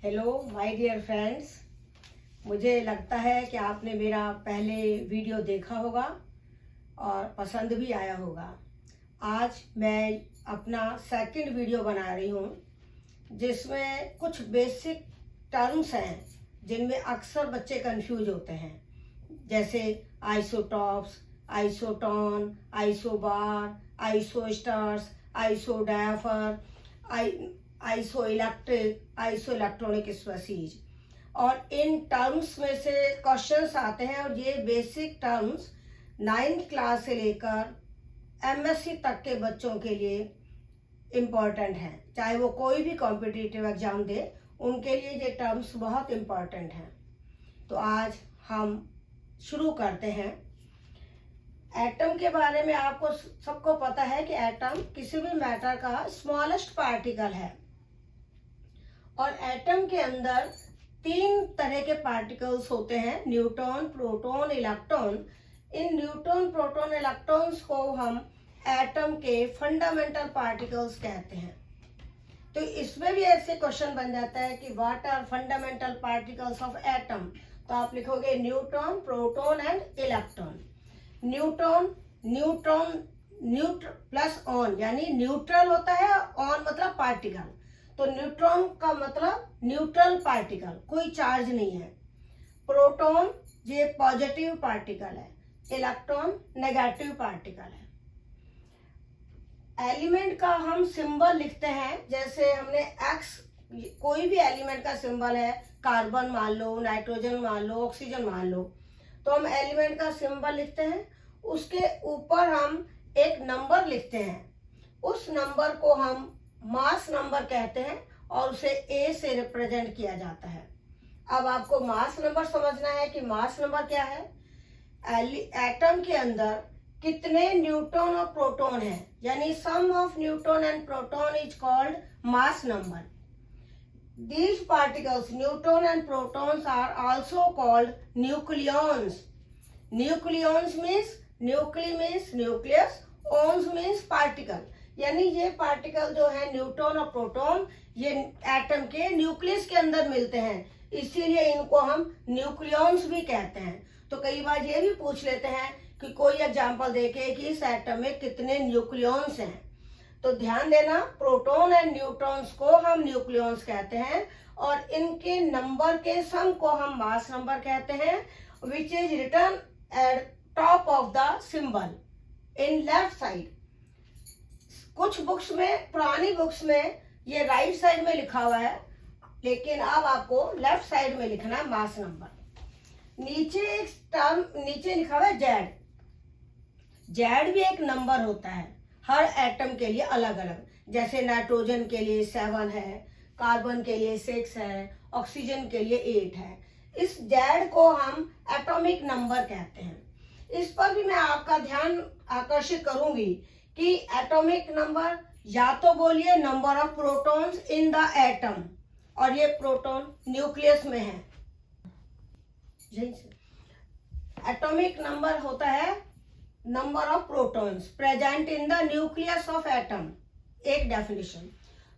Hello my dear friends. मुझे लगता है कि आपने मेरा पहले वीडियो देखा होगा और पसंद भी आया होगा। आज मैं अपना सेकंड वीडियो बना रही हूँ जिसमें कुछ बेसिक टर्म्स हैं जिनमें अक्सर बच्चे कंफ्यूज होते हैं, जैसे isotopes, isotones, isobar, isosters, isodiapher, iso electric, iso electronic species. और इन टर्म्स में से क्वेश्चंस आते हैं और ये बेसिक टर्म्स 9th क्लास से लेकर MSc तक के बच्चों के लिए इम्पॉर्टेंट हैं। चाहे वो कोई भी कॉम्पिटिटिव एग्जाम दे, उनके लिए ये टर्म्स बहुत इम्पॉर्टेंट हैं। तो आज हम शुरू करते हैं। एटम के बारे में आपको सबको पता है कि एटम किसी भी मैटर का स्मॉलेस्ट पार्टिकल है और एटम के अंदर 3 तरह के पार्टिकल्स होते हैं, न्यूट्रॉन, प्रोटॉन, इलेक्ट्रॉन। इन न्यूट्रॉन, प्रोटॉन, इलेक्ट्रॉन्स को हम एटम के फंडामेंटल पार्टिकल्स कहते हैं। तो इसमें भी ऐसे क्वेश्चन बन जाता है कि what are fundamental particles of atom. तो आप लिखोगे neutron, proton and electron. Neutron, न्यूट्र प्लस ऑन यानी न्यूट्रल होता है, ऑन मतलब पार्टिकल। तो न्यूट्रॉन का मतलब न्यूट्रल पार्टिकल, कोई चार्ज नहीं है। प्रोटॉन ये पॉजिटिव पार्टिकल है, इलेक्ट्रॉन नेगेटिव पार्टिकल है। एलिमेंट का हम सिंबल लिखते हैं, जैसे हमने एक्स, कोई भी एलिमेंट का सिंबल है, कार्बन मान लो, नाइट्रोजन मान लो, ऑक्सीजन मान लो, तो हम एलिमेंट का सिंबल लिखते हैं। उसके ऊपर हम एक नंबर लिखते हैं, उस नंबर को हम मास नंबर कहते हैं और उसे A से रिप्रेजेंट किया जाता है। अब आपको मास नंबर समझना है कि मास नंबर क्या है। एटम के अंदर कितने न्यूट्रॉन और प्रोटॉन है, यानी sum of neutron and proton is called mass number. These particles, neutron and protons, are also called nucleons. Nucleons means nucleus, ons means particle. यानी ये पार्टिकल जो है न्यूट्रॉन और प्रोटॉन, ये एटम के न्यूक्लियस के अंदर मिलते हैं, इसीलिए इनको हम न्यूक्लियॉन्स भी कहते हैं। तो कई बार ये भी पूछ लेते हैं कि कोई एग्जांपल देके कि इस एटम में कितने न्यूक्लियॉन्स हैं। तो ध्यान देना, प्रोटॉन एंड न्यूट्रॉन्स को हम न्यूक्लियॉन्स कहते हैं और इनके नंबर के सम को हम मास नंबर कहते हैं, which is written at top of the symbol in left side. कुछ बुक्स में, पुरानी बुक्स में ये राइट साइड में लिखा हुआ है, लेकिन अब आपको लेफ्ट साइड में लिखना है मास नंबर। नीचे एक टर्म नीचे लिखा हुआ है जेड। जेड भी एक नंबर होता है, हर एटम के लिए अलग अलग। जैसे नाइट्रोजन के लिए 7 है, कार्बन के लिए 6 है, ऑक्सीजन के लिए 8 है। इस जेड को हम एटॉमिक नंबर कहते हैं। इस पर भी मैं आपका ध्यान आकर्षित करूंगी कि एटॉमिक नंबर, या तो बोलिए number of protons in the atom, और ये प्रोटॉन न्यूक्लियस में है। एटॉमिक नंबर होता है number of protons present in the nucleus of atom, एक डेफिनेशन।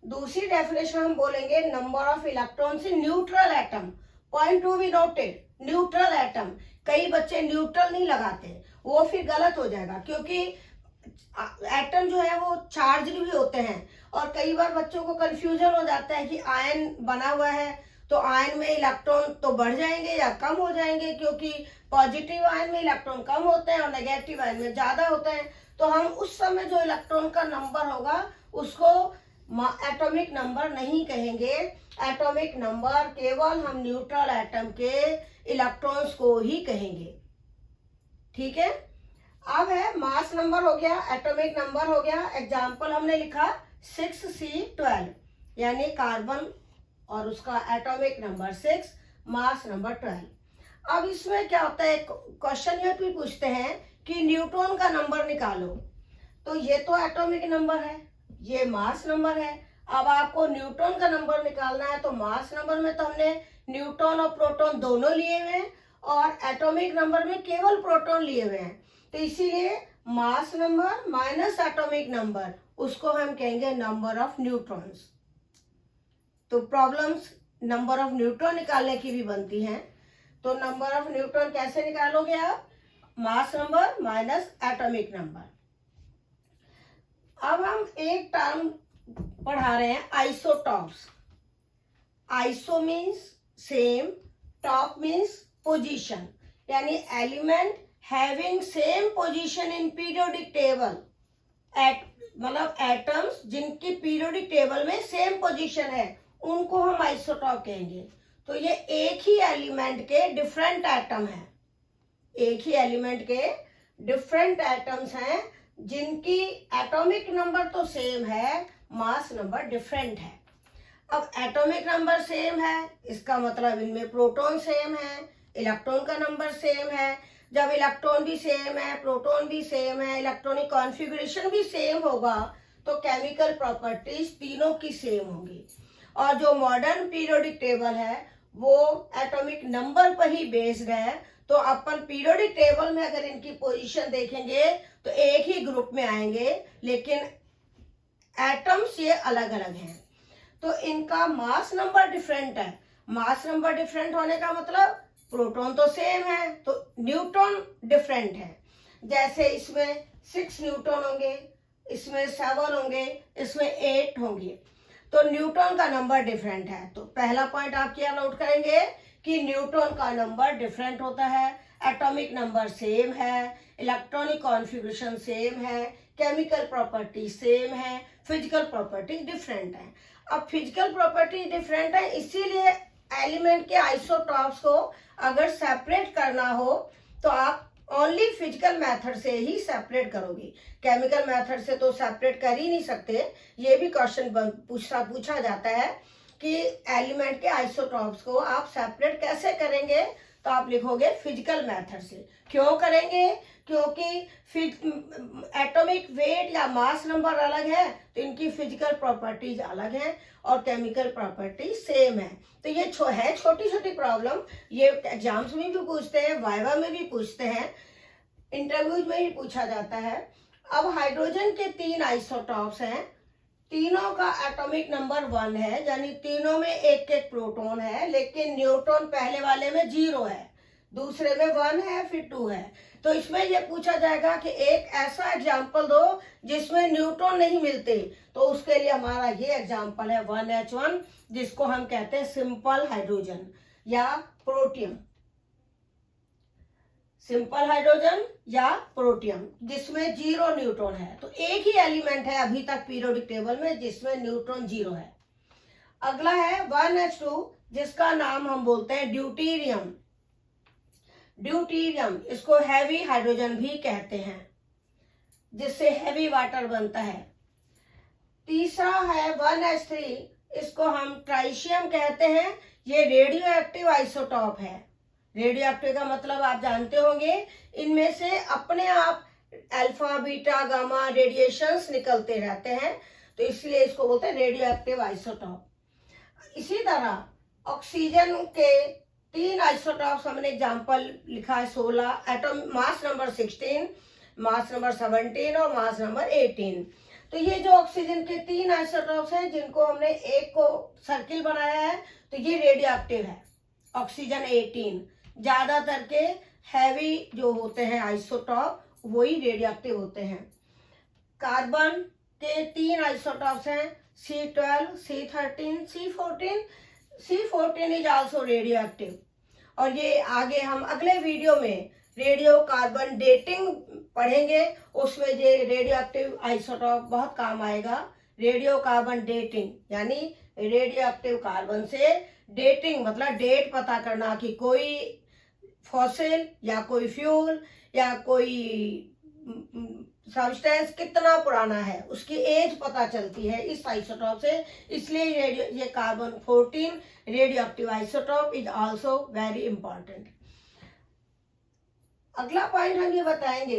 दूसरी डेफिनेशन हम बोलेंगे number of electrons in neutral atom. Point to be noted, neutral atom. कई बच्चे न्यूट्रल नहीं लगाते, वो फिर गलत हो जाएगा, क्योंकि एटम जो है वो चार्ज भी होते हैं और कई बार बच्चों को कंफ्यूजन हो जाता है कि आयन बना हुआ है तो आयन में इलेक्ट्रॉन तो बढ़ जाएंगे या कम हो जाएंगे, क्योंकि पॉजिटिव आयन में इलेक्ट्रॉन कम होते हैं और नेगेटिव आयन में ज्यादा होते हैं। तो हम उस समय जो इलेक्ट्रॉन का नंबर होगा उसको एटॉमिक नंबर नहीं कहेंगे। एटॉमिक नंबर केवल हम न्यूट्रल एटम के इलेक्ट्रॉन्स को ही कहेंगे, ठीक है। अब है मास नंबर हो गया, एटॉमिक नंबर हो गया। एग्जाम्पल हमने लिखा 6C12, यानी कार्बन और उसका एटॉमिक नंबर 6, मास नंबर 12। अब इसमें क्या होता है, क्वेश्चन ये भी पूछते हैं कि न्यूट्रॉन का नंबर निकालो। तो ये तो एटॉमिक नंबर है, ये मास नंबर है। अब आपको न्यूट्रॉन का नंबर निकालना है, तो मास नंबर में तो हमने न्यूट्रॉन और प्रोटॉन दोनों लिए हुए हैं और एटॉमिक नंबर में केवल प्रोटॉन लिए हुए हैं। तो इसीलिए मास नंबर माइनस एटॉमिक नंबर, उसको हम कहेंगे नंबर ऑफ न्यूट्रॉन्स। तो प्रॉब्लम्स नंबर ऑफ न्यूट्रॉन निकालने की भी बनती हैं। तो नंबर ऑफ न्यूट्रॉन कैसे निकालोगे आप? Mass number minus atomic number. अब हम एक टर्म पढ़ा रहे हैं, isotopes. Iso means same, top means position, यानी element having same position in periodic table. मतलब एटम्स जिनकी पीरियोडिक टेबल में सेम पोजीशन है उनको हम आइसोटॉप कहेंगे। तो ये एक ही एलिमेंट के डिफरेंट एटम हैं, एक ही एलिमेंट के डिफरेंट एटम्स हैं जिनकी एटॉमिक नंबर तो सेम है, मास नंबर डिफरेंट है। अब एटॉमिक नंबर सेम है, इसका मतलब इनमें प्रोटॉन सेम है, इलेक्ट्रॉन का नंबर सेम है। जब इलेक्ट्रॉन भी सेम है, प्रोटॉन भी सेम है, इलेक्ट्रॉनिक कॉन्फ़िगरेशन भी सेम होगा, तो केमिकल प्रॉपर्टीज तीनों की सेम होंगी। और जो मॉडर्न पीरियोडिक टेबल है वो एटॉमिक नंबर पर ही बेस्ड है। तो अपन पीरियोडिक टेबल में अगर इनकी पोजीशन देखेंगे तो एक ही ग्रुप में आएंगे, लेकिन एटम्स ये अलग अलग हैं। तो इनका मास नंबर डिफरेंट है। मास नंबर डिफरेंट होने का मतलब प्रोटॉन तो सेम है तो न्यूट्रॉन डिफरेंट है। जैसे इसमें 6 न्यूट्रॉन होंगे, इसमें 7 होंगे, इसमें 8 होंगे, तो न्यूट्रॉन का नंबर डिफरेंट है। तो पहला पॉइंट आप क्या नोट करेंगे कि न्यूट्रॉन का नंबर डिफरेंट होता है, एटॉमिक नंबर सेम है, इलेक्ट्रॉनिक कॉन्फ़िगरेशन सेम है, केमिकल प्रॉपर्टी सेम है, फिजिकल प्रॉपर्टी डिफरेंट है। अब फिजिकल प्रॉपर्टी डिफरेंट है, इसीलिए एलिमेंट के आइसोटॉप्स को अगर सेपरेट करना हो तो आप ओनली फिजिकल मेथड से ही सेपरेट करोगे, केमिकल मेथड से तो सेपरेट कर ही नहीं सकते। ये भी क्वेश्चन पूछा जाता है कि एलिमेंट के आइसोटॉप्स को आप सेपरेट कैसे करेंगे, तो आप लिखोगे फिजिकल मेथड से। क्यों करेंगे? क्योंकि एटॉमिक वेट या मास नंबर अलग है तो इनकी फिजिकल प्रॉपर्टीज अलग हैं और केमिकल प्रॉपर्टी सेम है। तो ये है छोटी छोटी प्रॉब्लम, ये एग्जाम्स में भी पूछते हैं, वाइवा में भी पूछते हैं, इंटरव्यूज में भी पूछा जाता है। अब हाइड्रोजन के 3 आइसोटॉप्स हैं, तीनों का एटॉमिक नंबर 1 है, यानी तीनों में एक एक प्रोटॉन है, लेकिन न्यूट्रॉन पहले वाले में 0 है, दूसरे में 1 है, फिर 2 है। तो इसमें यह पूछा जाएगा कि एक ऐसा एग्जाम्पल दो जिसमें न्यूट्रॉन नहीं मिलते, तो उसके लिए हमारा ये एग्जाम्पल है 1H1, जिसको हम कहते हैं सिंपल हाइड्रोजन या प्रोटियम। सिंपल हाइड्रोजन या प्रोटियम जिसमें 0 न्यूट्रॉन है। तो एक ही एलिमेंट है अभी तक पीरियोडिक टेबल में जिसमें न्यूट्रॉन 0 है। अगला है 1H2, जिसका नाम हम बोलते हैं ड्यूटीरियम। ड्यूटीरियम, इसको हैवी हाइड्रोजन भी कहते हैं, जिससे हैवी वाटर बनता है। तीसरा है 1H3, इसको हम ट्राइशियम कहते हैं, ये रेडियो एक्टिव आइसोटॉप है। रेडियो एक्टिव का मतलब आप जानते होंगे, इनमें से अपने आप अल्फा बीटा गामा रेडिएशंस निकलते रहते हैं, तो इसलिए इसको बोलते हैं रेडियो एक्टिव आइसोटॉप। इसी तरह ऑक्सीजन के 3 आइसोटॉप्स हमने एग्जाम्पल लिखा है 16, atom mass number 16, mass number 17 और मास नंबर 18। तो ये जो ऑक्सीजन के 3 आइसोटॉप्स हैं जिनको हमने एक को सर्किल बनाया है, तो ये रेडियो एक्टिव है। ऑक्सीजन 18, ज्यादातर के हैवी जो होते हैं आइसोटॉप वही रेडियो एक्टिव होते हैं। कार्बन के 3 आइसोटॉप्स हैं, C12, C13, C14। C14 is also radio active. और ये आगे हम अगले वीडियो में रेडियो कार्बन डेटिंग पढ़ेंगे, उसमें ये रेडियो एक्टिव आइसोटॉप बहुत काम आएगा। रेडियो कार्बन डेटिंग यानी रेडियो एक्टिव कार्बन से डेटिंग मतलब डेट पता करना कि कोई फॉसिल या कोई फ्यूल या कोई सब्सटेंस कितना पुराना है, उसकी एज पता चलती है इस आइसोटॉप से। इसलिए ये carbon 14 radio active isotope is also very important. अगला पॉइंट हम ये बताएंगे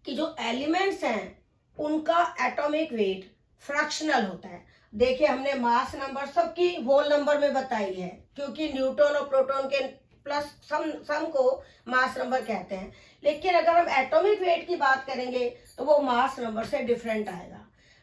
कि जो एलिमेंट्स हैं उनका एटॉमिक वेट फ्रैक्शनल होता है। देखिए हमने मास नंबर सबकी होल नंबर में बताई है, क्योंकि न्यूट्रॉन और प्रोटॉन के प्लस सम को मास नंबर कहते हैं, लेकिन अगर हम एटॉमिक वेट की बात करेंगे तो वो मास नंबर से डिफरेंट आएगा।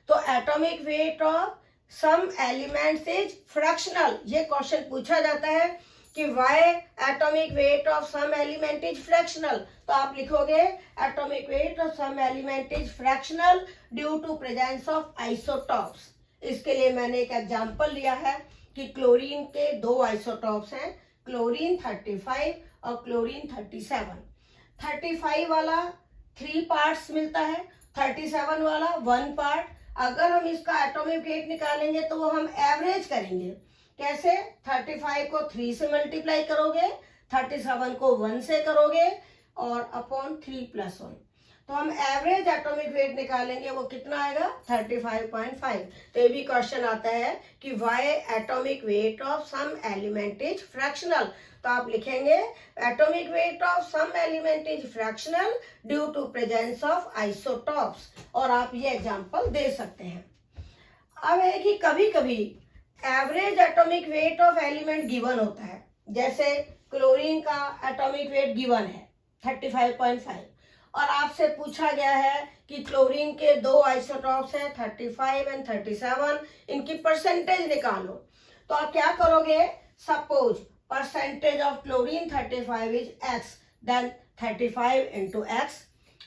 तो atomic weight of some elements is fractional. ये क्वेश्चन पूछा जाता है कि why atomic weight of some element is fractional, तो आप लिखोगे atomic weight of some element is fractional due to presence of isotopes. इसके लिए मैंने एक एग्जांपल लिया है कि क्लोरीन के दो आइसोटॉप्स हैं, क्लोरीन 35 और क्लोरीन 37। 35 वाला 3 पार्ट्स मिलता है, 37 वाला 1 पार्ट। अगर हम इसका एटॉमिक वेट निकालेंगे तो वो हम एवरेज करेंगे। कैसे? 35 को 3 से मल्टीप्लाई करोगे, 37 को 1 से करोगे और अपॉन 3+1, तो हम एवरेज एटॉमिक वेट निकालेंगे, वो कितना आएगा? 35.5। तो ये भी क्वेश्चन आता है कि why atomic weight of some element is fractional, तो आप लिखेंगे atomic weight of some element is fractional due to presence of isotopes, और आप ये एग्जांपल दे सकते हैं। अब है कि कभी कभी average atomic weight of element given होता है, जैसे क्लोरीन का एटॉमिक वेट गिवन है 35.5 और आपसे पूछा गया है कि क्लोरीन के दो आइसोटॉप्स हैं 35 एंड 37, इनकी परसेंटेज निकालो। तो आप क्या करोगे? Suppose percentage of chlorine 35 is x, then 35 into x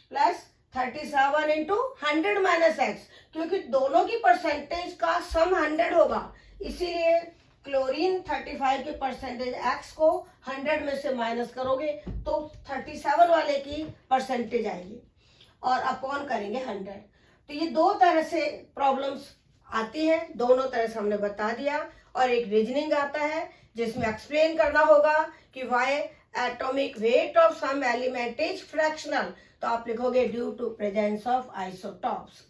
plus 37 into 100 minus x, क्योंकि दोनों की परसेंटेज का सम 100 होगा, इसीलिए क्लोरीन 35 की परसेंटेज x को 100 में से माइनस करोगे तो 37 वाले की परसेंटेज आएगी और अपॉन करेंगे 100। तो ये दो तरह से प्रॉब्लम्स आती है, दोनों तरह से हमने बता दिया। और एक रीजनिंग आता है जिसमें एक्सप्लेन करना होगा कि why atomic weight of some element is fractional, तो आप लिखोगे due to presence of isotopes.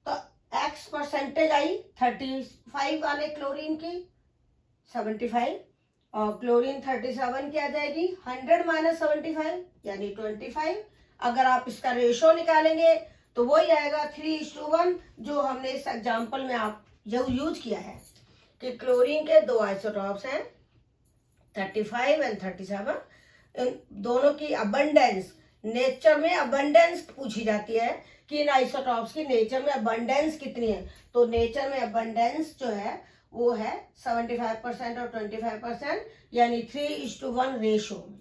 तो एक्स परसेंटेज आई 35 वाले क्लोरीन की 75 और क्लोरीन 37 की आ जाएगी 100 माइनस 75 यानी 25। अगर आप इसका रेशो निकालेंगे तो वही आएगा 3:1, जो हमने इस एग्जांपल में आप जो यूज किया है कि क्लोरीन के दो आइसोटॉप्स हैं 35 एंड 37, इन दोनों की अबंडेंस, नेचर में अबंडेंस पूछी जाती है कि इन आइसोटॉप्स की नेचर में अबंडेंस कितनी है, तो नेचर में अबंडेंस जो है वो है 75% और 25%, यानी 3:1 रेशो में।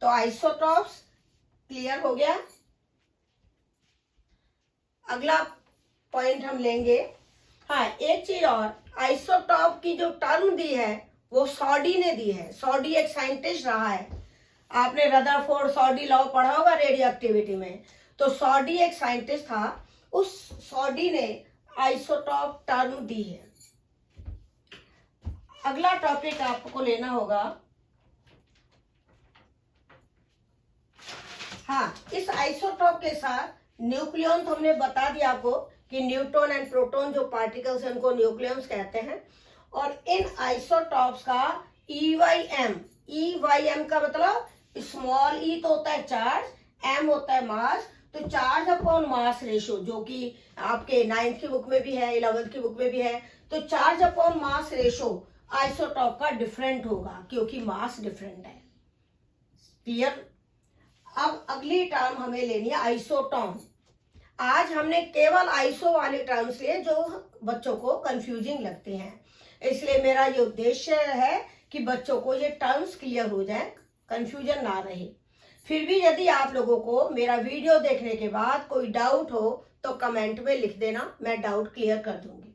तो आइसोटॉप्स क्लियर हो गया। अगला पॉइंट हम लेंगे, हाँ एक चीज और, आइसोटॉप की जो टर्म दी है वो सॉडी ने दी है। सॉडी एक साइंटिस्ट रहा है, आपने रदरफोर्ड सॉडी लॉ पढ़ा होगा रेडियो एक्टिविटी में, तो सॉडी एक साइंटिस्ट था, उस सॉडी ने आइसोटॉप टर्म दी है। अगला टॉपिक आपको लेना होगा, हाँ इस आइसोटॉप के साथ न्यूक्लियन, तो हमने बता दिया आपको कि न्यूट्रॉन एंड प्रोटॉन जो पार्टिकल्स हैं उनको न्यूक्लियंस कहते हैं। और इन आइसोटॉप्स का EYM का मतलब स्मॉल ई तो होता है चार्ज, एम होता है मास, तो चार्ज अपॉन मास रेशो, जो कि आपके 9th की बुक में भी है, 11th की बुक में भी है, तो charge upon mass ratio isotope का डिफरेंट होगा क्योंकि मास डिफरेंट है। क्लियर? अब अगली टर्म हमें लेनी है आइसोटोन। आज हमने केवल आइसो वाली टर्म्स लिए जो बच्चों को कंफ्यूजिंग लगती हैं, इसलिए मेरा ये उद्देश्य है कि बच्चों को ये टर्म्स क्लियर हो जाए, कंफ्यूजन ना रहे। फिर भी यदि आप लोगों को मेरा वीडियो देखने के बाद कोई डाउट हो तो कमेंट में लिख देना, मैं डाउट क्लियर कर दूंगी।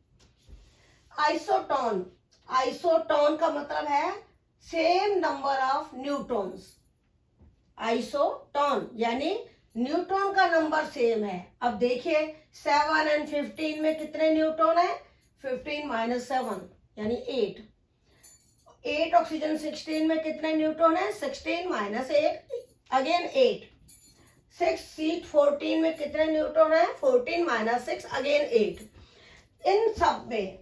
आइसोटोन, आइसोटोन का मतलब है same number of neutrons. Isotone यानी न्यूट्रॉन का नंबर सेम है। अब देखिए 7 एंड 15 में कितने न्यूट्रॉन है? 15 माइनस 7 यानी 8। 8 ऑक्सीजन 16 में कितने न्यूट्रॉन है? 16 माइनस 8 अगेन 8। 6 सीट 14 में कितने न्यूट्रॉन है? 14 माइनस 6 अगेन 8। इन सब में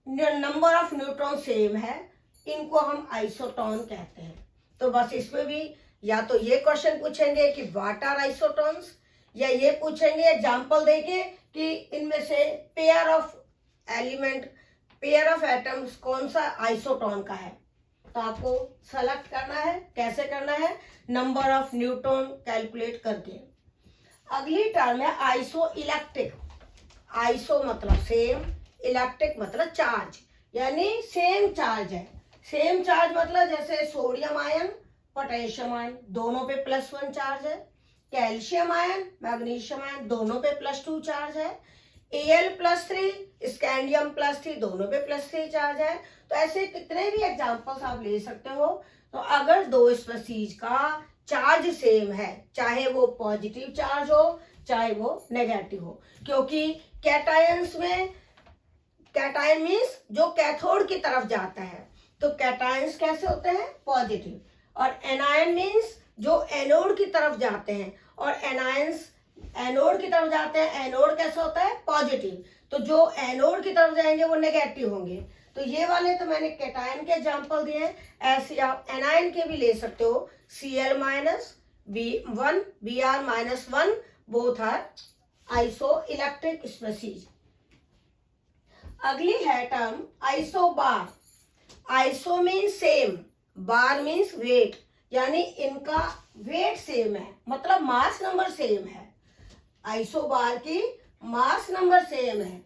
नंबर ऑफ न्यूट्रॉन सेम है, इनको हम आइसोटोन कहते हैं। तो बस इसमें भी या तो ये क्वेश्चन पूछेंगे कि व्हाट आर आइसोटोन्स, या ये पूछेंगे एग्जांपल देके कि इनमें से pair of element, pair of atoms कौन सा आइसोटोन का है। तो आपको सेलेक्ट करना है, कैसे करना है? नंबर ऑफ न्यूट्रॉन कैलकुलेट करके। अगली टर्म है आइसो इलेक्ट्रिक। आइसो मतलब सेम, इलेक्ट्रिक मतलब चार्ज, यानी सेम चार्ज है। सेम चार्ज मतलब जैसे सोडियम आयन, पोटेशियम आयन दोनों पे +1 चार्ज है, कैल्शियम आयन, मैग्नीशियम आयन दोनों पे +2 चार्ज है, Al+3, स्कैंडियम +3 दोनों पे +3 चार्ज है। तो ऐसे कितने भी एग्जांपल्स आप ले सकते हो। तो अगर दो स्पीशीज का चार्ज सेम है, चाहे वो पॉजिटिव चार्ज हो चाहे वो नेगेटिव हो, क्योंकि कैटायंस में, कैटायन मीन्स जो कैथोड की तरफ जाता है, तो कैटायंस कैसे होते हैं, पॉजिटिव, और एनायन मीन्स जो एनोड की तरफ जाते हैं, और एनायंस एनोड की तरफ जाते हैं, एनोड कैसे होता है, पॉजिटिव, तो जो एनोड की तरफ जाएंगे वो नेगेटिव होंगे। तो ये वाले तो मैंने कैटायन के एग्जांपल दिए हैं, ऐसे आप एनायन के भी ले सकते हो, Cl- B1 Br-1, both are iso electric species. अगली है term isobar. Iso means same, bar means weight, यानी इनका वेट सेम है, मतलब मास नंबर सेम है। आइसोबार की मास नंबर सेम है,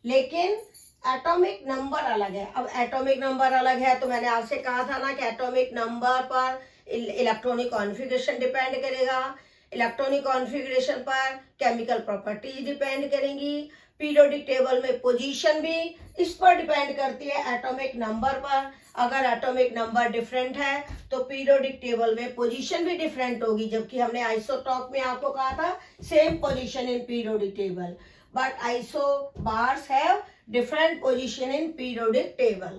लेकिन एटॉमिक नंबर अलग है। अब एटॉमिक नंबर अलग है तो मैंने आपसे कहा था ना कि एटॉमिक नंबर पर इलेक्ट्रॉनिक कॉन्फ़िगरेशन डिपेंड करेगा, इलेक्ट्रॉनिक कॉन्फ़िगरेशन पर केमिकल प्रॉपर्टीज डिपेंड करेंगी, पीरियोडिक टेबल में पोजीशन भी इस पर डिपेंड करती है, एटॉमिक नंबर पर। अगर एटॉमिक नंबर डिफरेंट है तो पीरियोडिक टेबल में पोजीशन भी डिफरेंट होगी, जबकि हमने आइसोटॉप में आपको कहा था same position in periodic table, but isobars have different position in periodic table.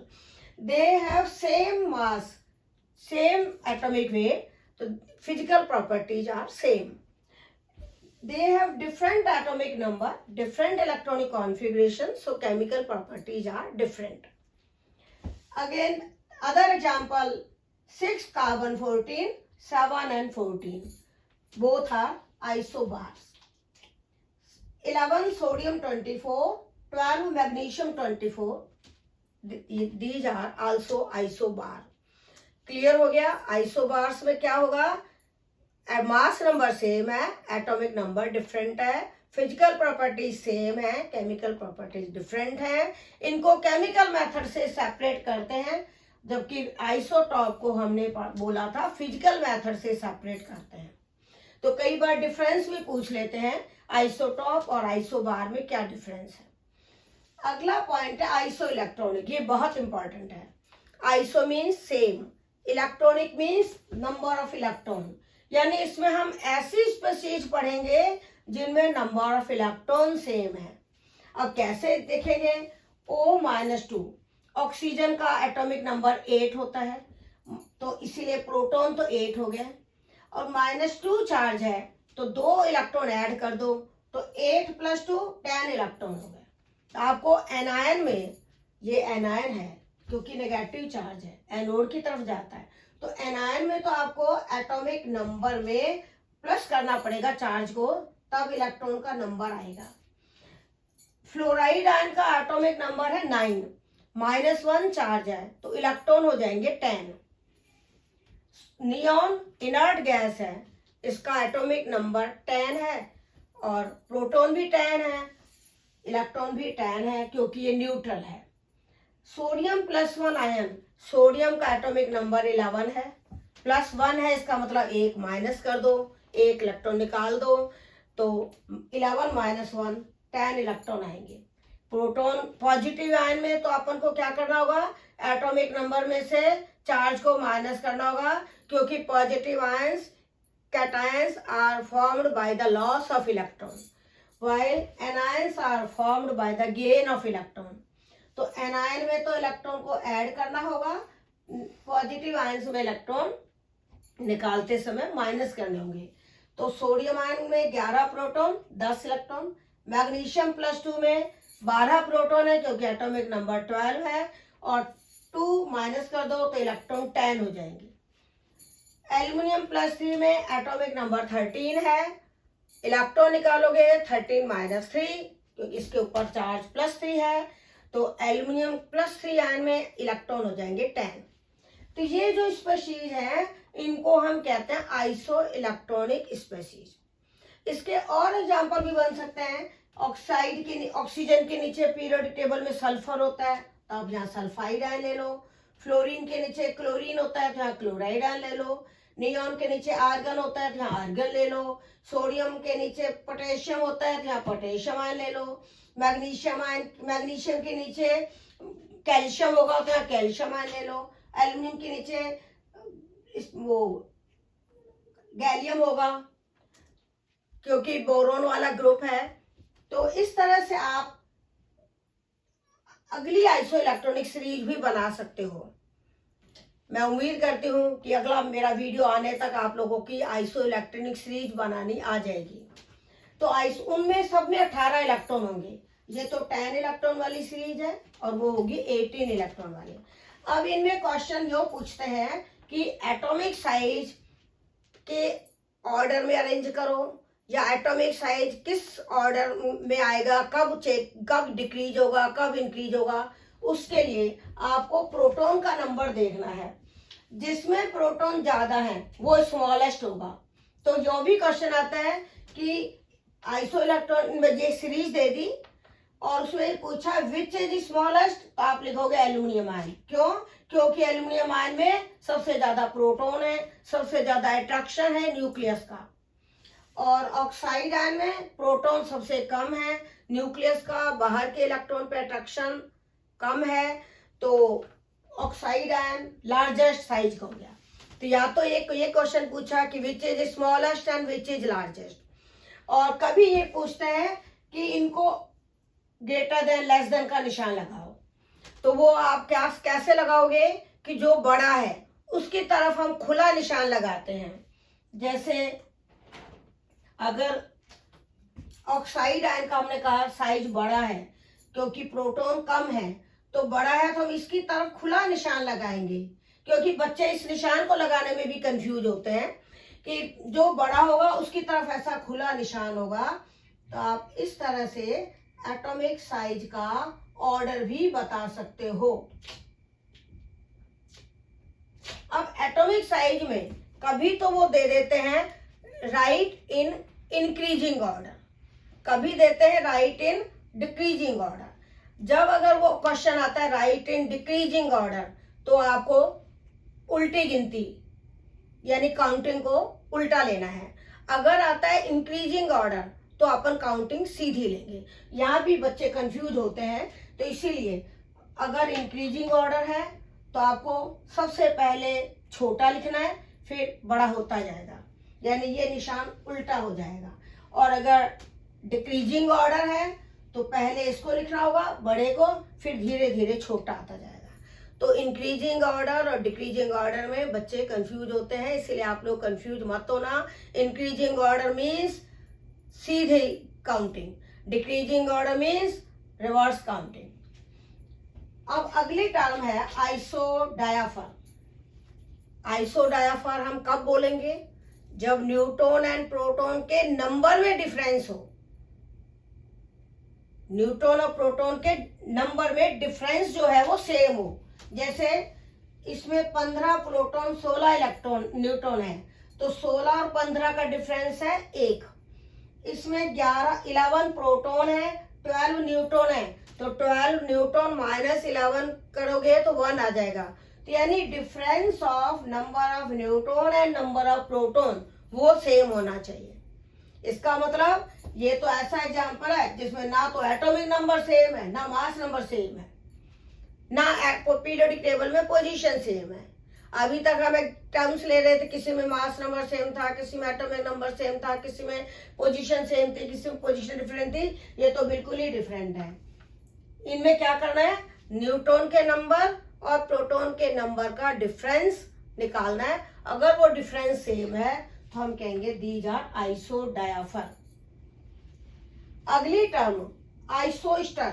They have same mass, same atomic weight, so physical properties are same. They have different atomic number, different electronic configuration, so chemical properties are different. Again, other example, 6 carbon 14, 7 and 14, both are isobars. 11 sodium 24, 12 magnesium 24, these are also isobar. Clear हो गया। Isobars में क्या होगा, मास number same है, atomic number different है, physical properties same है, chemical properties different है। इनको केमिकल मेथड से सेपरेट करते हैं, जबकि आइसोटॉप को हमने बोला था फिजिकल मेथड से सेपरेट करते हैं। तो कई बार डिफरेंस भी पूछ लेते हैं, आइसोटॉप और आइसोबार में क्या डिफरेंस है। अगला पॉइंट है आइसो इलेक्ट्रॉनिक, ये बहुत इंपॉर्टेंट है। Iso means same, electronic means number of electron, यानी इसमें हम ऐसी स्पीशीज पढ़ेंगे जिनमें नंबर ऑफ इलेक्ट्रॉन सेम है। अब कैसे देखेंगे, O-2, ऑक्सीजन का एटॉमिक नंबर 8 होता है, तो इसीलिए प्रोटॉन तो 8 हो गया, और -2 चार्ज है तो 2 इलेक्ट्रॉन ऐड कर दो, तो 8 + 2 10 इलेक्ट्रॉन हो गए। तो आपको एनायन में, ये एनायन है क्योंकि नेगेटिव चार्ज है, एनोड की तरफ जाता है, तो एनायन में तो आपको एटॉमिक नंबर में प्लस करना पड़ेगा चार्ज को, तब इलेक्ट्रॉन का नंबर आएगा। फ्लोराइड आयन का एटॉमिक नंबर है 9, -1 चार्ज है तो इलेक्ट्रॉन हो जाएंगे 10। नियॉन इनर्ट गैस है, इसका एटॉमिक नंबर 10 है और प्रोटॉन भी 10 है, इलेक्ट्रॉन भी 10 है क्योंकि ये न्यूट्रल है। सोडियम +1 आयन, सोडियम का एटॉमिक नंबर 11 है, +1 है, इसका मतलब 1 माइनस कर दो, 1 इलेक्ट्रॉन निकाल दो, तो 11 - 1 10 इलेक्ट्रॉन आएंगे। प्रोटॉन पॉजिटिव आयन में तो अपन को क्या करना होगा, एटॉमिक नंबर में से चार्ज को माइनस करना होगा, क्योंकि positive ions cations are formed by the loss of electron, while anions are formed by the gain of electron. तो एनायन में तो इलेक्ट्रॉन को ऐड करना होगा, पॉजिटिव आयंस में इलेक्ट्रॉन निकालते समय माइनस करने होंगे। तो सोडियम आयन में 11 प्रोटॉन 10 इलेक्ट्रॉन, मैग्नीशियम +2 में 12 प्रोटॉन है क्योंकि एटॉमिक नंबर 12 है, और 2 माइनस कर दो तो इलेक्ट्रॉन 10 हो जाएंगे। एल्यूमिनियम +3 में एटॉमिक नंबर 13 है, इलेक्ट्रॉन निकालोगे 13 - 3 क्योंकि इसके ऊपर चार्ज +3 है, तो एल्यूमिनियम +3 आयन में इलेक्ट्रॉन हो जाएंगे 10। तो ये जो स्पीशीज है इनको हम कहते हैं आइसो इलेक्ट्रॉनिक स्पीशीज। इसके और एग्जांपल भी बन सकते हैं ऑक्सीजन के नीचे पीरियोडिक टेबल में सल्फर होता है, तो आप यहाँ सल्फाइड आयन ले लो। फ्लोरीन के नीचे क्लोरीन होता है, तो यहाँ क्लोराइड आयन ले लो। नियॉन के नीचे आर्गन होता है, तो यहाँ आर्गन ले लो। सोडियम के नीचे पोटेशियम होता है, तो यहाँ पोटेशियम आयन ले लो। मैग्नीशियम के नीचे कैल्शियम होगा, तो यहाँ कैल्शियम आयन ले लो। एल्यूमिनियम के नीचे वो गैलियम होगा, क्योंकि बोरोन वाला ग्रुप है। तो इस तरह से आप अगली आइसो इलेक्ट्रॉनिक सीरीज भी बना सकते हो। मैं उम्मीद करती हूँ कि अगला मेरा वीडियो आने तक आप लोगों की आइसो इलेक्ट्रॉनिक सीरीज बनानी आ जाएगी। तो उनमें सब में 18 इलेक्ट्रॉन होंगे। ये तो 10 इलेक्ट्रॉन वाली सीरीज है और वो होगी 18 इलेक्ट्रॉन वाली। अब इनमें क्वेश्चन जो पूछते हैं कि एटॉमिक साइज के ऑर्डर में अरेंज करो, या एटॉमिक साइज किस ऑर्डर में आएगा, कब डिक्रीज होगा, कब इंक्रीज होगा। उसके लिए आपको प्रोटॉन का नंबर देखना है। जिसमें प्रोटॉन ज्यादा है वो स्मॉलेस्ट होगा। तो जो भी क्वेश्चन आता है कि आइसो इलेक्ट्रॉन में ये सीरीज दे दी और उसमें पूछा विच इज स्मॉलेस्ट, तो आप लिखोगे एल्यूमिनियम आयन। क्यों? क्योंकि एल्यूमिनियम आयन में सबसे ज्यादा प्रोटॉन है, सबसे ज्यादा अट्रैक्शन है न्यूक्लियस का। और ऑक्साइड आयन में प्रोटॉन सबसे कम है, न्यूक्लियस का बाहर के इलेक्ट्रॉन पे अट्रैक्शन कम है, तो ऑक्साइड आयन लार्जेस्ट साइज का हो गया। तो या तो ये क्वेश्चन पूछा कि which is smallest and which is largest, और कभी ये पूछते हैं कि इनको ग्रेटर देन लेस देन का निशान लगाओ। तो वो आप कैसे लगाओगे कि जो बड़ा है उसकी तरफ हम खुला निशान लगाते हैं। जैसे अगर ऑक्साइड आयन का हमने कहा साइज बड़ा है क्योंकि प्रोटॉन कम है, तो बड़ा है तो हम इसकी तरफ खुला निशान लगाएंगे, क्योंकि बच्चे इस निशान को लगाने में भी कंफ्यूज होते हैं कि जो बड़ा होगा उसकी तरफ ऐसा खुला निशान होगा। तो आप इस तरह से एटॉमिक साइज का ऑर्डर भी बता सकते हो। अब एटॉमिक साइज में कभी तो वो दे देते हैं राइट इन इंक्रीजिंग ऑर्डर, कभी देते हैं राइट इन डिक्रीजिंग ऑर्डर। जब अगर वो क्वेश्चन आता है राइट इन डिक्रीजिंग ऑर्डर, तो आपको उल्टी गिनती यानी काउंटिंग को उल्टा लेना है। अगर आता है इंक्रीजिंग ऑर्डर तो अपन काउंटिंग सीधी लेंगे। यहाँ भी बच्चे कंफ्यूज होते हैं, तो इसीलिए अगर इंक्रीजिंग ऑर्डर है तो आपको सबसे पहले छोटा लिखना है, फिर बड़ा होता जाएगा, यानी ये निशान उल्टा हो जाएगा। और अगर डिक्रीजिंग ऑर्डर है तो पहले इसको लिखना होगा बड़े को, फिर धीरे धीरे छोटा आता जाएगा। तो इंक्रीजिंग ऑर्डर और डिक्रीजिंग ऑर्डर में बच्चे कंफ्यूज होते हैं, इसलिए आप लोग कंफ्यूज मत होना। इंक्रीजिंग ऑर्डर मीन्स सीधे counting, decreasing order means reverse counting. अब अगली टर्म है आइसोडायाफर। आइसोडायाफर हम कब बोलेंगे? जब न्यूट्रॉन एंड प्रोटॉन के नंबर में डिफरेंस हो। न्यूट्रॉन और प्रोटॉन के नंबर में डिफरेंस जो है वो सेम हो। जैसे इसमें 15 प्रोटॉन 16 इलेक्ट्रॉन न्यूट्रॉन है, तो 16 और 15 का डिफरेंस है 1। इसमें 11 प्रोटॉन है, 12 न्यूट्रॉन है, तो 12 न्यूट्रॉन माइनस 11 करोगे तो 1 आ जाएगा। तो यानी difference of number of neutron and number of proton वो सेम होना चाहिए। इसका मतलब ये तो ऐसा एग्जांपल है जिसमें ना तो एटॉमिक नंबर सेम है, ना मास नंबर सेम है, ना पीरियोडिक टेबल में पोजीशन सेम है। अभी तक हमें टर्म्स ले रहे थे, किसी में मास नंबर सेम था, किसी में एटॉमिक नंबर सेम था, किसी में पोजीशन सेम थी, किसी में पोजीशन डिफरेंट थी। ये तो बिल्कुल ही डिफरेंट है। इनमें क्या करना है? न्यूट्रॉन के नंबर और प्रोटॉन के नंबर का डिफरेंस निकालना है। अगर वो डिफरेंस सेम है तो हम कहेंगे दीज आर आइसोडायाफर। अगली टर्म आइसोस्टर।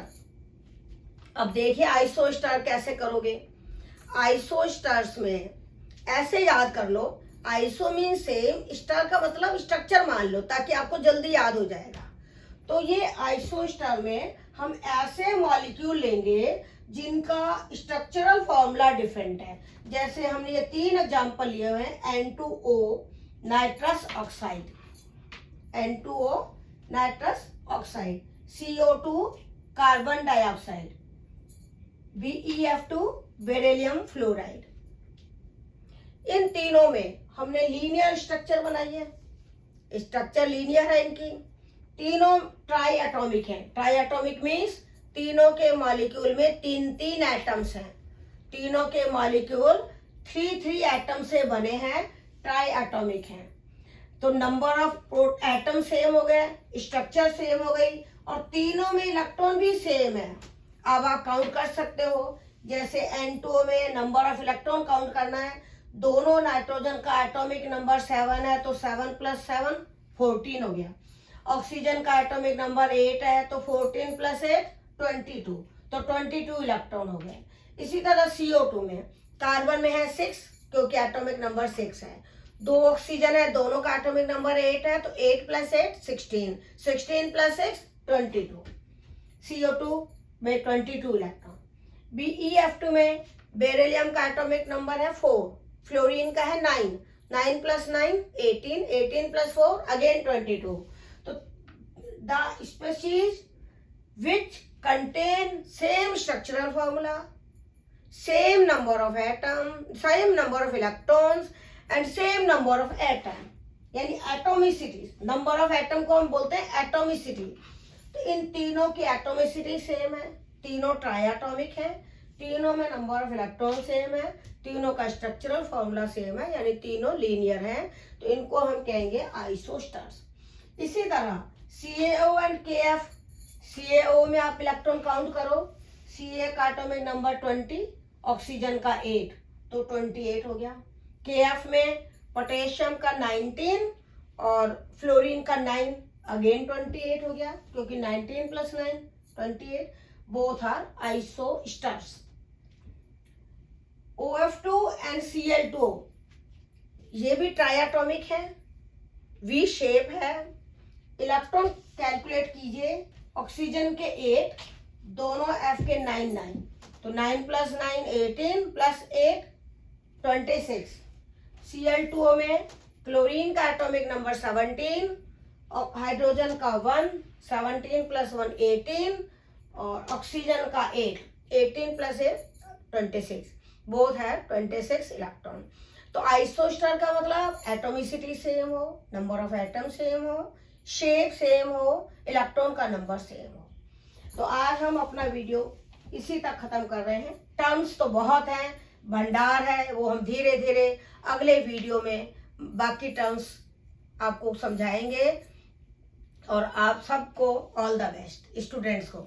अब देखिए आइसोस्टर कैसे करोगे। आइसोस्टर्स में ऐसे याद कर लो, आइसो मीन सेम, स्टर का मतलब स्ट्रक्चर मान लो ताकि आपको जल्दी याद हो जाएगा। तो ये आइसोस्टर में हम ऐसे मॉलिक्यूल लेंगे जिनका स्ट्रक्चरल फॉर्मूला डिफरेंट है। जैसे हमने ये 3 एग्जांपल लिए हुए हैं, N2O nitrous oxide, N2O nitrous oxide, CO2 carbon dioxide, BeF2 beryllium fluoride. इन तीनों में हमने लीनियर स्ट्रक्चर बनाई है, स्ट्रक्चर लीनियर है इनकी, तीनों ट्राई एटॉमिक है। ट्राई एटॉमिक मीन्स तीनों के मॉलिक्यूल में तीन तीन एटम्स हैं, तीनों के मॉलिक्यूल 3 एटम से बने हैं, ट्राई एटॉमिक हैं। तो नंबर ऑफ एटम सेम हो गए, स्ट्रक्चर सेम हो गई, और तीनों में इलेक्ट्रॉन भी सेम है। अब आप काउंट कर सकते हो, जैसे N2 में नंबर ऑफ इलेक्ट्रॉन काउंट करना है, दोनों नाइट्रोजन का एटॉमिक नंबर 7 है, तो 7 + 7 14 हो गया। ऑक्सीजन का एटॉमिक नंबर 8 है, तो 14 + 8 22, तो 22 इलेक्ट्रॉन हो गए। इसी तरह CO2 में, कार्बन में है 6 क्योंकि एटॉमिक नंबर 6 है, 2 ऑक्सीजन है, दोनों का एटॉमिक नंबर 8 है, तो 8 + 8 16, 16 + 6 22, CO2 में 22 इलेक्ट्रॉन। BeF2 में बेरिलियम का एटॉमिक नंबर है 4, फ्लोरीन का है 9, 9 + 9 18, 18 + 4 अगेन 22। तो the species which contain same structural formula, same number of atom, same number of electrons and same number of atom, यानी एटोमिसिटी, नंबर ऑफ एटम को हम बोलते हैं एटोमिसिटी। तो इन तीनों की एटोमिसिटी सेम है, तीनों ट्राई एटॉमिक है, तीनों में नंबर ऑफ इलेक्ट्रॉन सेम है, तीनों का स्ट्रक्चरल फॉर्मूला सेम है, यानी तीनों लीनियर हैं, तो इनको हम कहेंगे आइसोस्टर्स। इसी तरह CaO एंड KF, CaO में आप इलेक्ट्रॉन काउंट करो, Ca का एटॉमिक नंबर 20, ऑक्सीजन का 8, तो 28 हो गया। KF में पोटेशियम का 19 और फ्लोरीन का 9, अगेन 28 हो गया, क्योंकि 19 + 9 28, both are आइसोस्टर्स। OF2 and Cl2 ये भी ट्राइएटॉमिक है, V शेप है। इलेक्ट्रॉन कैलकुलेट कीजिए, ऑक्सीजन के 8, दोनों F के 9 9, तो 9 + 9 18 + 8 26। Cl2O में क्लोरीन का एटॉमिक नंबर 17 और हाइड्रोजन का 1, 17 + 1 18, और ऑक्सीजन का 8, 18 + 8 26, बोथ है 26 इलेक्ट्रॉन। तो आइसोस्टर का मतलब एटोमिसिटी सेम हो, नंबर ऑफ एटम सेम हो, शेप सेम हो, इलेक्ट्रॉन का नंबर सेम हो। तो आज हम अपना वीडियो इसी तक खत्म कर रहे हैं। टर्म्स तो बहुत हैं, भंडार है, वो हम धीरे धीरे अगले वीडियो में बाकी टर्म्स आपको समझाएंगे। और आप सबको ऑल द बेस्ट, स्टूडेंट्स को।